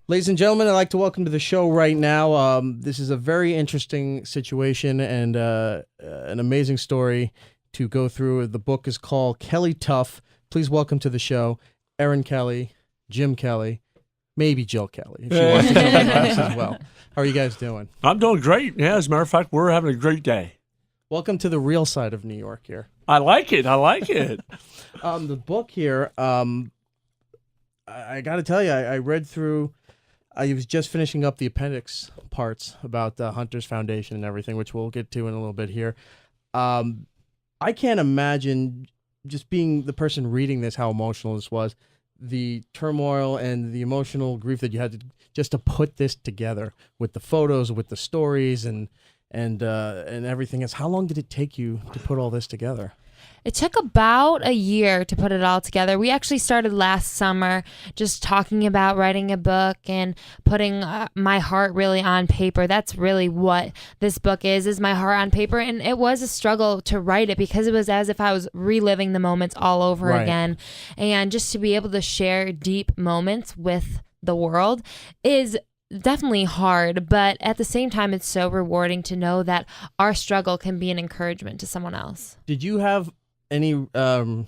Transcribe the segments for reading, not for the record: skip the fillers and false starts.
Ladies and gentlemen, I'd like to welcome to the show right now. This is a very interesting situation and an amazing story to go through. The book is called Kelly Tough. Please welcome to the show Erin Kelly, Jim Kelly, maybe Jill Kelly, if she wants to come with us as well. How are you guys doing? I'm doing great. Yeah, as a matter of fact, we're having a great day. Welcome to the real side of New York here. I like it. The book here, I got to tell you, I read through. I was just finishing up the appendix parts about Hunter's Foundation and everything, which we'll get to in a little bit here. I can't imagine, just being the person reading this, how emotional this was, the turmoil and the emotional grief that you had to put this together with the photos, with the stories, and everything else. How long did it take you to put all this together? It took about a year to put it all together. We actually started last summer just talking about writing a book and putting my heart really on paper. That's really what this book is my heart on paper. And it was a struggle to write it because it was as if I was reliving the moments all over again. And just to be able to share deep moments with the world is definitely hard, but at the same time, it's so rewarding to know that our struggle can be an encouragement to someone else. Did you have any, I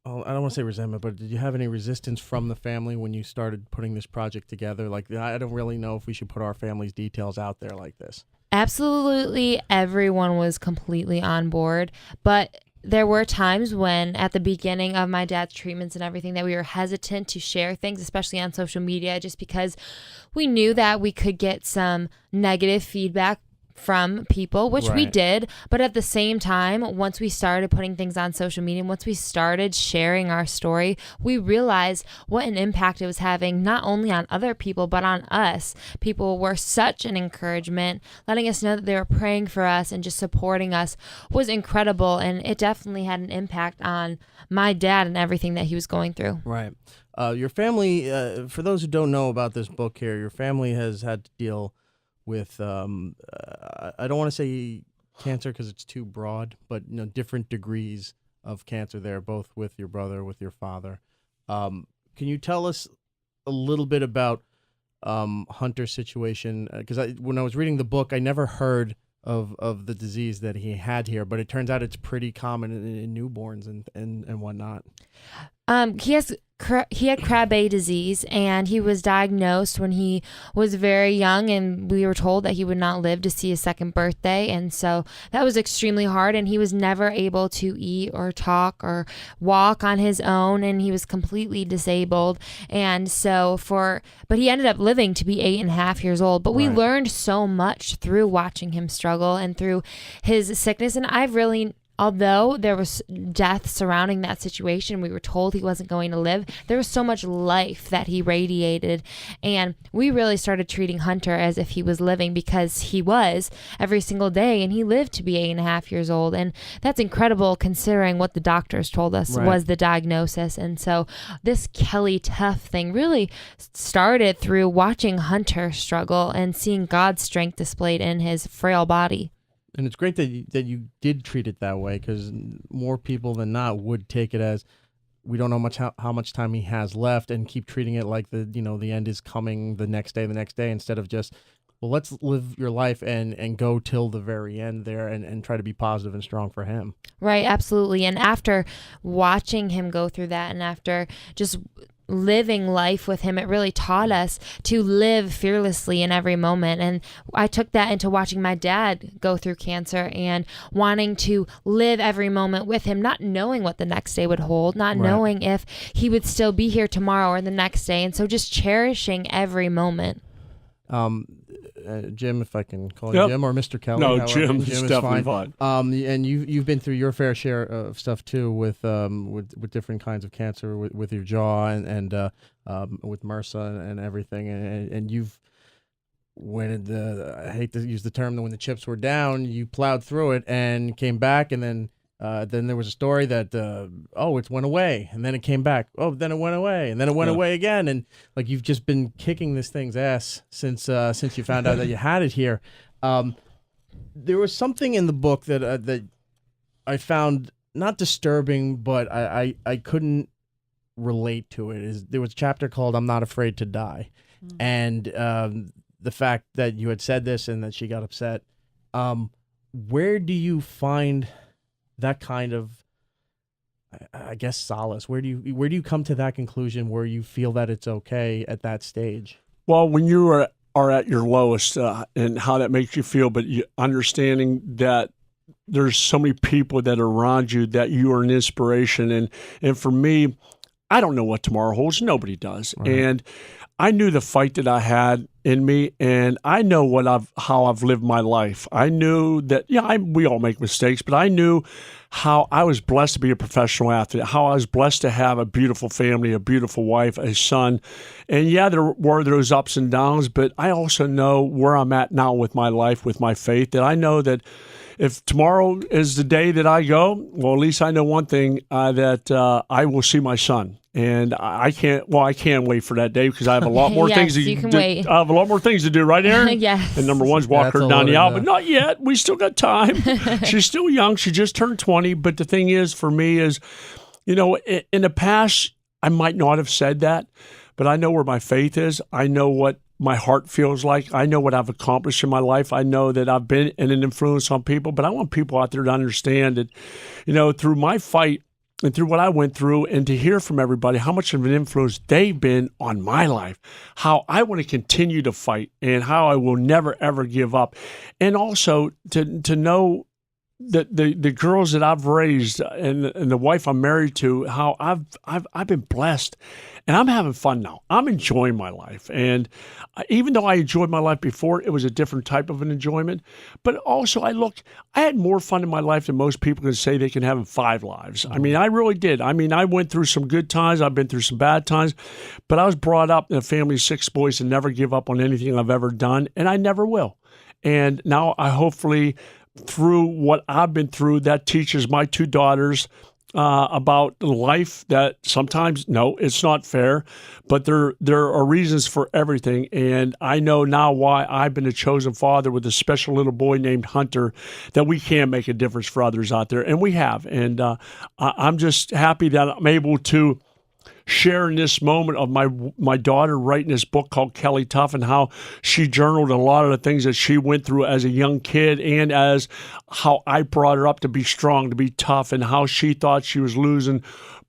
don't want to say resentment, but did you have any resistance from the family when you started putting this project together? Like, I don't really know if we should put our family's details out there like this. Absolutely, everyone was completely on board, but there were times when at the beginning of my dad's treatments and everything that we were hesitant to share things, especially on social media, just because we knew that we could get some negative feedback from people, which we did. But at the same time, once we started putting things on social media, once we started sharing our story, we realized what an impact it was having, not only on other people, but on us. People were such an encouragement, letting us know that they were praying for us and just supporting us was incredible. And it definitely had an impact on my dad and everything that he was going through. Right. Your family, for those who don't know about this book here, your family has had to deal with, I don't want to say cancer because it's too broad, but different degrees of cancer there, both with your brother, with your father. Can you tell us a little bit about Hunter's situation? Because when I was reading the book, I never heard of the disease that he had here, but it turns out it's pretty common in newborns and whatnot. He had Krabbe disease, and he was diagnosed when he was very young, and we were told that he would not live to see his second birthday. And so that was extremely hard, and he was never able to eat or talk or walk on his own, and he was completely disabled. And so but he ended up living to be 8.5 years old. But we learned so much through watching him struggle and through his sickness. And although there was death surrounding that situation, we were told he wasn't going to live, there was so much life that he radiated. And we really started treating Hunter as if he was living, because he was every single day, and he lived to be 8.5 years old. And that's incredible considering what the doctors told us was the diagnosis. And so this Kelly Tough thing really started through watching Hunter struggle and seeing God's strength displayed in his frail body. And it's great that you did treat it that way, because more people than not would take it as, we don't know how much time he has left, and keep treating it like the end is coming the next day, instead of just, well, let's live your life and go till the very end there and try to be positive and strong for him. Right, absolutely. And after watching him go through that, and after just living life with him, it really taught us to live fearlessly in every moment. And I took that into watching my dad go through cancer and wanting to live every moment with him, not knowing what the next day would hold, not knowing if he would still be here tomorrow or the next day. And so just cherishing every moment. Jim, if I can call you Jim, or Mr. Kelly. No, Jim is definitely fine. And you've been through your fair share of stuff too, with different kinds of cancer, with your jaw and with MRSA and everything, and you've I hate to use the term, when the chips were down, you plowed through it and came back, and then there was a story that it went away, and then it came back. Oh, then it went away, and then it went away again, and like you've just been kicking this thing's ass since you found out that you had it here. There was something in the book that I found not disturbing, but I couldn't relate to it. There was a chapter called "I'm Not Afraid to Die," and the fact that you had said this and that she got upset. Where do you find that kind of, I guess, solace? Where do you come to that conclusion where you feel that it's okay at that stage? Well, when you are at your lowest and how that makes you feel, but understanding that there's so many people that are around you that you are an inspiration. And for me, I don't know what tomorrow holds. Nobody does. Right. And I knew the fight that I had in me, and I know how I've lived my life. I knew that, we all make mistakes, but I knew how I was blessed to be a professional athlete, how I was blessed to have a beautiful family, a beautiful wife, a son. And there were those ups and downs, but I also know where I'm at now with my life, with my faith, that I know that if tomorrow is the day that I go, well, at least I know one thing, that I will see my son. And I can't wait for that day because I have a lot more things to do. Wait. I have a lot more things to do, right, Erin? Yes. And number one's walk her down the aisle, but not yet. We still got time. She's still young. She just turned 20. But the thing is, for me is, in the past, I might not have said that, but I know where my faith is. I know what my heart feels like. I know what I've accomplished in my life. I know that I've been an influence on people, but I want people out there to understand that, through my fight, and through what I went through, and to hear from everybody how much of an influence they've been on my life, how I want to continue to fight, and how I will never, ever give up. And also to know that the girls that I've raised and the wife I'm married to, how I've been blessed, and I'm having fun now. I'm enjoying my life. And even though I enjoyed my life before, it was a different type of an enjoyment. But also I had more fun in my life than most people can say they can have in 5 lives. I mean, I really did. I mean, I went through some good times. I've been through some bad times, but I was brought up in a family of 6 boys to never give up on anything I've ever done. And I never will. And now I hopefully, through what I've been through, that teaches my 2 daughters about life, that sometimes, no, it's not fair, but there are reasons for everything. And I know now why I've been a chosen father with a special little boy named Hunter, that we can make a difference for others out there. And we have. And I'm just happy that I'm able to share in this moment of my daughter writing this book called Kelly Tough, and how she journaled a lot of the things that she went through as a young kid, and as how I brought her up to be strong, to be tough, and how she thought she was losing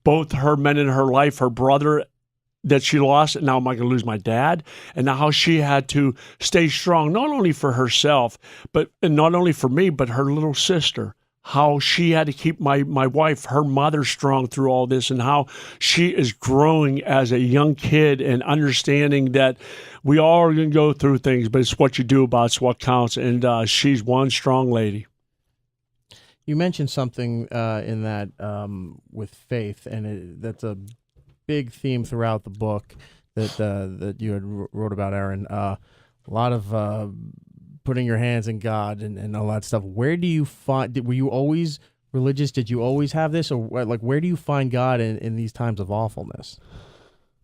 both her men in her life, her brother that she lost, and now am I going to lose my dad? And now how she had to stay strong, not only for herself, and not only for me, but her little sister. How she had to keep my wife, her mother, strong through all this, and how she is growing as a young kid and understanding that we all are going to go through things, but it's what you do about it's what counts. And she's one strong lady. You mentioned something in that with faith, and that's a big theme throughout the book that you had wrote about, Erin. A lot of putting your hands in God and all that stuff. Where do you find, were you always religious? Did you always have this? Or where do you find God in these times of awfulness?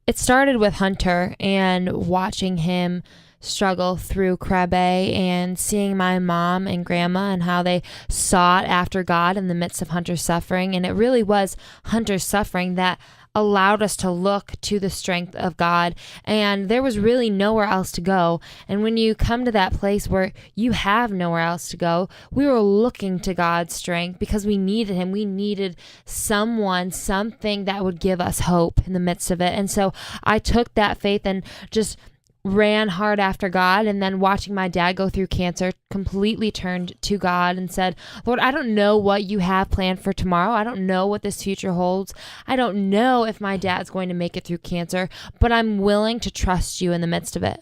It started with Hunter and watching him struggle through Krabbe, and seeing my mom and grandma and how they sought after God in the midst of Hunter's suffering. And it really was Hunter's suffering that allowed us to look to the strength of God, and there was really nowhere else to go. And when you come to that place where you have nowhere else to go, we were looking to God's strength because we needed him. We needed something that would give us hope in the midst of it. And so I took that faith and just ran hard after God. And then watching my dad go through cancer, completely turned to God and said, Lord, I don't know what you have planned for tomorrow. I don't know what this future holds. I don't know if my dad's going to make it through cancer, but I'm willing to trust you in the midst of it.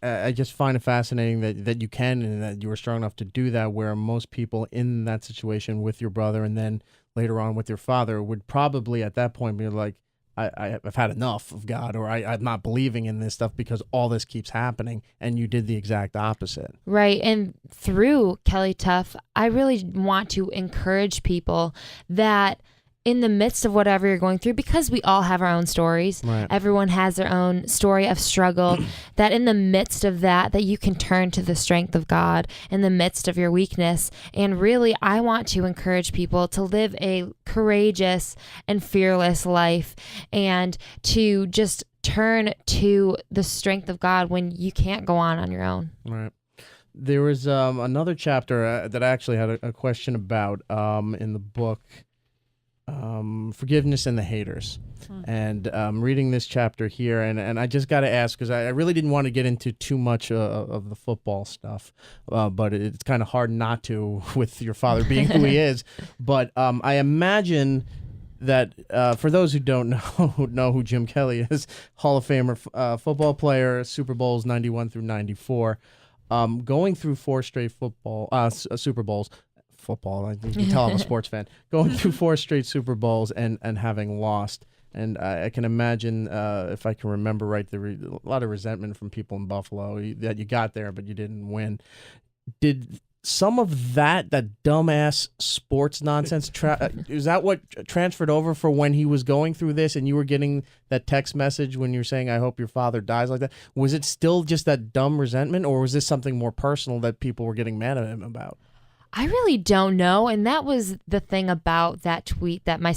I just find it fascinating that you can, and that you were strong enough to do that, where most people in that situation with your brother and then later on with your father would probably at that point be like, I've had enough of God, or I'm not believing in this stuff because all this keeps happening, and you did the exact opposite. Right. And through Kelly Tough, I really want to encourage people that in the midst of whatever you're going through, because we all have our own stories, Right. everyone has their own story of struggle, that in the midst of that you can turn to the strength of God in the midst of your weakness. And really, I want to encourage people to live a courageous and fearless life, and to just turn to the strength of God when you can't go on your own. Right. There was another chapter that I actually had a question about in the book, Forgiveness and the Haters. And reading this chapter here, and I just got to ask, because I really didn't want to get into too much of the football stuff, but it's kind of hard not to with your father being who he is. But I imagine that for those who don't know who Jim Kelly is, Hall of Famer football player, Super Bowls 91 through 94, going through 4 straight Super Bowls. Football, you can tell I'm a sports fan. Going through 4 straight Super Bowls and having lost. And I can imagine, if I can remember right, a lot of resentment from people in Buffalo that you got there, but you didn't win. Did some of that dumbass sports nonsense, is that what transferred over for when he was going through this and you were getting that text message when you were saying, I hope your father dies like that? Was it still just that dumb resentment, or was this something more personal that people were getting mad at him about? I really don't know. And that was the thing about that tweet that my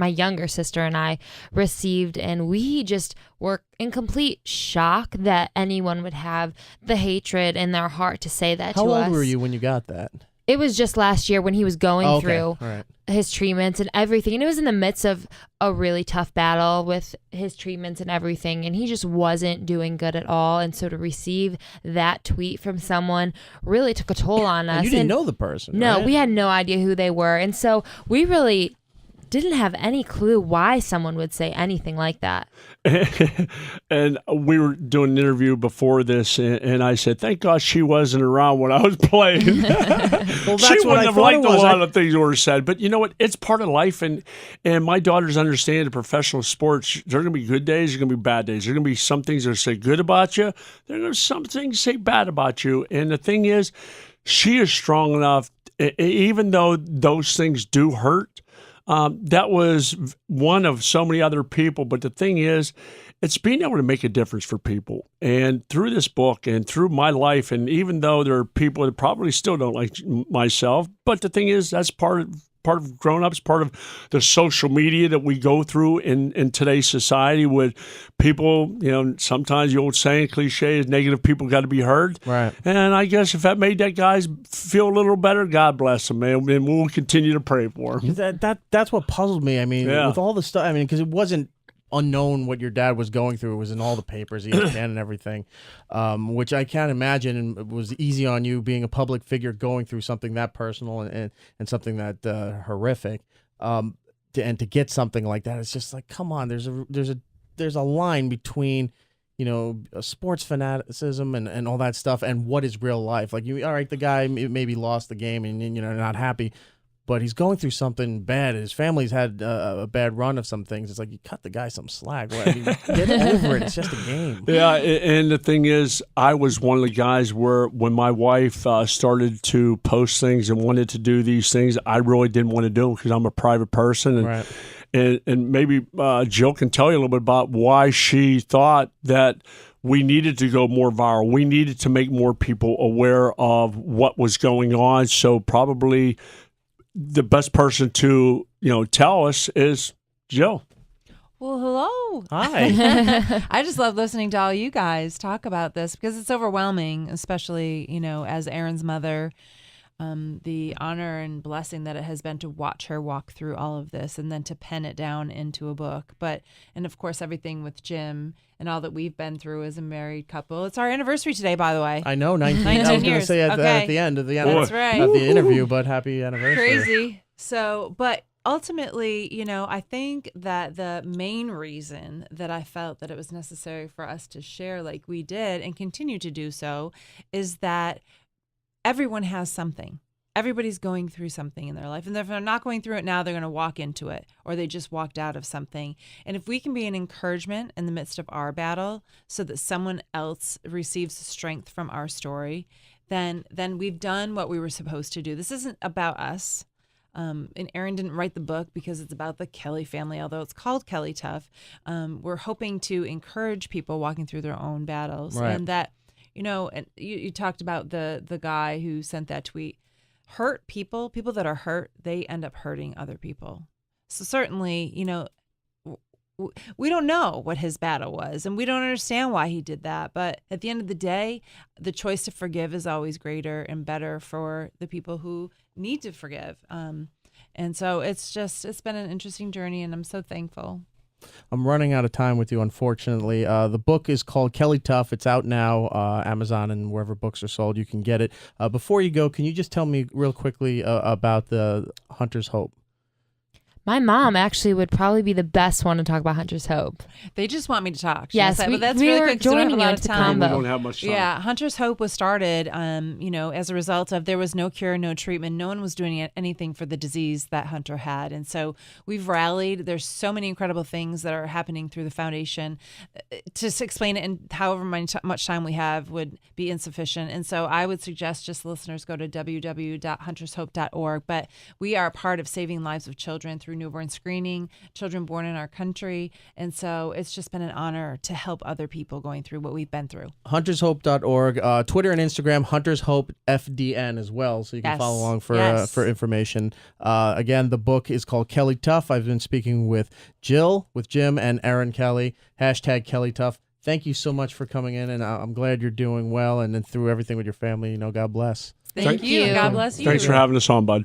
younger sister and I received. And we just were in complete shock that anyone would have the hatred in their heart to say that to us. How old were you when you got that? It was just last year when he was going through his treatments and everything. And it was in the midst of a really tough battle with his treatments and everything. And he just wasn't doing good at all. And so to receive that tweet from someone really took a toll on us. And you didn't know the person, No, right? we had no idea who they were. And so we really didn't have any clue why someone would say anything like that. And we were doing an interview before this, and I said, thank God she wasn't around when I was playing. Well, She wouldn't have liked a lot of things that were said. But you know what? It's part of life, and my daughters understand in professional sports, there are going to be good days, there are going to be bad days. There are going to be some things that say good about you, there are going to be some things say bad about you. And the thing is, she is strong enough, even though those things do hurt. That was one of so many other people. But the thing is, it's being able to make a difference for people. And through this book and through my life, and even though there are people that probably still don't like myself, but the thing is, that's part of grown-ups, part of the social media that we go through in today's society with people, sometimes the old saying, cliche is negative people got to be heard. Right. And I guess if that made that guy feel a little better, God bless him, man. And we'll continue to pray for him. That's what puzzled me. I mean, Yeah. with all the stuff, because it wasn't unknown what your dad was going through. It was in all the papers, ESPN and everything, which I can't imagine, and it was easy on you being a public figure going through something that personal and something that horrific, and to get something like that, it's just like, come on, there's a line between sports fanaticism and all that stuff and what is real life. Like, all right, the guy maybe lost the game and not happy, but he's going through something bad. His family's had a bad run of some things. It's like, you cut the guy some slack. Get over it. It's just a game. Yeah, and the thing is, I was one of the guys where when my wife started to post things and wanted to do these things, I really didn't want to do them because I'm a private person. And, Right. and maybe Jill can tell you a little bit about why she thought that we needed to go more viral. We needed to make more people aware of what was going on. So probably the best person to tell us is Jill. Well, hello. Hi. I just love listening to all you guys talk about this because it's overwhelming, especially as Erin's mother, the honor and blessing that it has been to watch her walk through all of this and then to pen it down into a book. And of course, everything with Jim and all that we've been through as a married couple. It's our anniversary today, by the way. I know, 19. 19 I was going to years. say at Okay. the end of the That's right. of the interview, but happy anniversary. Crazy. So, but ultimately, I think that the main reason that I felt that it was necessary for us to share like we did and continue to do so is that everyone has something. Everybody's going through something in their life. And if they're not going through it now, they're going to walk into it, or they just walked out of something. And if we can be an encouragement in the midst of our battle so that someone else receives strength from our story, then we've done what we were supposed to do. This isn't about us. and Erin didn't write the book because it's about the Kelly family, although it's called Kelly Tough. We're hoping to encourage people walking through their own battles, Right. and that, and you talked about the guy who sent that tweet. Hurt people that are hurt, they end up hurting other people. So certainly, we don't know what his battle was, and we don't understand why he did that. But at the end of the day, the choice to forgive is always greater and better for the people who need to forgive. And so it's been an interesting journey, and I'm so thankful. I'm running out of time with you, unfortunately. The book is called Kelly Tough. It's out now, Amazon and wherever books are sold. You can get it. Before you go, can you just tell me real quickly about the Hunter's Hope? My mom actually would probably be the best one to talk about Hunter's Hope. They just want me to talk. Yes, but that's we really were quick 'cause we don't have joining a you lot into of time. combo. We don't have much time. Yeah, Hunter's Hope was started, as a result of there was no cure, no treatment. No one was doing anything for the disease that Hunter had. And so we've rallied. There's so many incredible things that are happening through the foundation. To explain it in however much time we have would be insufficient. And so I would suggest just listeners go to www.huntershope.org. But we are a part of saving lives of children through newborn screening, children born in our country. And so it's just been an honor to help other people going through what we've been through. HuntersHope.org, Twitter and Instagram, Hunters Hope FDN as well, so you can follow along for information. Again, the book is called Kelly Tough. I've been speaking with Jill, with Jim, and Erin Kelly. # Kelly Tough. Thank you so much for coming in, and I'm glad you're doing well, and then through everything with your family, God bless. Thank you. God bless you. Thanks for having us on, bud.